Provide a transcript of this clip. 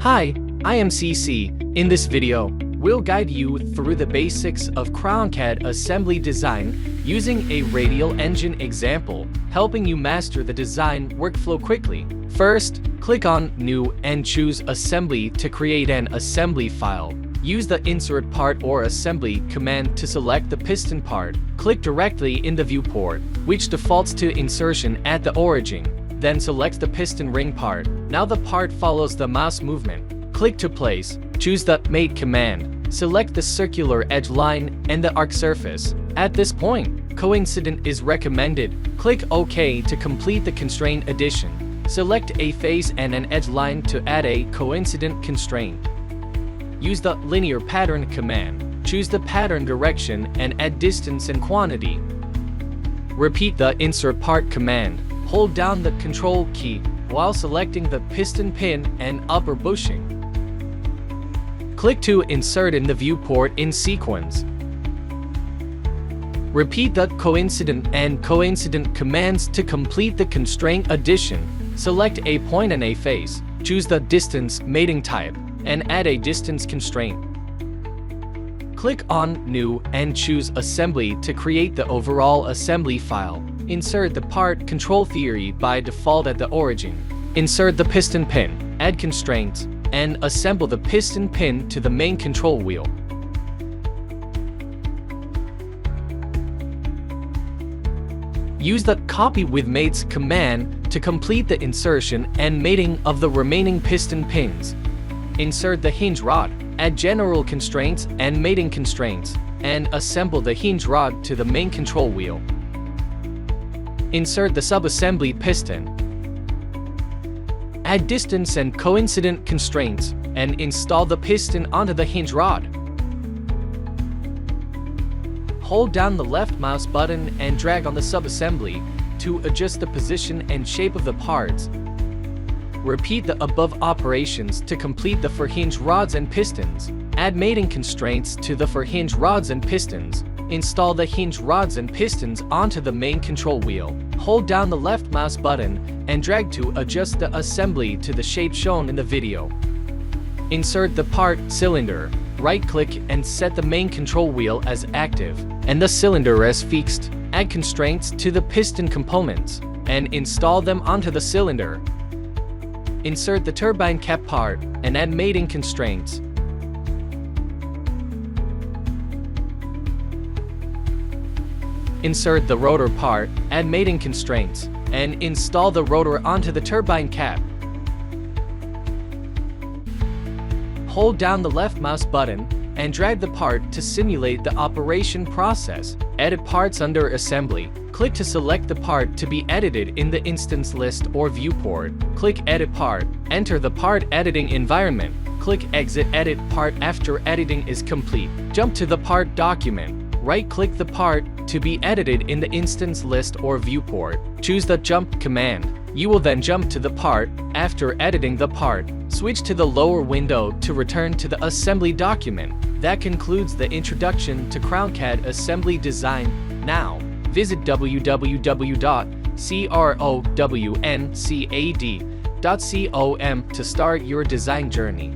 Hi, I am CC. In this video, we'll guide you through the basics of CrownCAD assembly design using a radial engine example, helping you master the design workflow quickly. First, click on New and choose Assembly to create an assembly file. Use the Insert Part or Assembly command to select the piston part. Click directly in the viewport, which defaults to insertion at the origin. Then select the piston ring part. Now the part follows the mouse movement. Click to place. Choose the Mate command. Select the circular edge line and the arc surface. At this point, coincident is recommended. Click OK to complete the constraint addition. Select a face and an edge line to add a coincident constraint. Use the Linear Pattern command. Choose the pattern direction and add distance and quantity. Repeat the Insert Part command. Hold down the Control key while selecting the piston pin and upper bushing. Click to insert in the viewport in sequence. Repeat the coincident and coincident commands to complete the constraint addition. Select a point and a face. Choose the distance mating type and add a distance constraint. Click on New and choose Assembly to create the overall assembly file. Insert the part control theory by default at the origin. Insert the piston pin, add constraints, and assemble the piston pin to the main control wheel. Use the Copy with Mates command to complete the insertion and mating of the remaining piston pins. Insert the hinge rod, add general constraints and mating constraints, and assemble the hinge rod to the main control wheel. Insert the subassembly piston. Add distance and coincident constraints, and install the piston onto the hinge rod. Hold down the left mouse button and drag on the subassembly to adjust the position and shape of the parts. Repeat the above operations to complete the for-hinge rods and pistons. Add mating constraints to the for-hinge rods and pistons. Install the hinge rods and pistons onto the main control wheel. Hold down the left mouse button and drag to adjust the assembly to the shape shown in the video. Insert the part cylinder. Right-click and set the main control wheel as active and the cylinder as fixed. Add constraints to the piston components and install them onto the cylinder. Insert the turbine cap part and add mating constraints. Insert the rotor part, add mating constraints, and install the rotor onto the turbine cap. Hold down the left mouse button and drag the part to simulate the operation process. Edit parts under Assembly. Click to select the part to be edited in the instance list or viewport. Click Edit Part. Enter the part editing environment. Click Exit Edit Part after editing is complete. Jump to the part document. Right-click the part to be edited in the instance list or viewport. Choose the Jump command. You will then jump to the part after editing the part. Switch to the lower window to return to the assembly document. That concludes the introduction to CrownCAD assembly design. Now, visit www.crownCAD.com to start your design journey.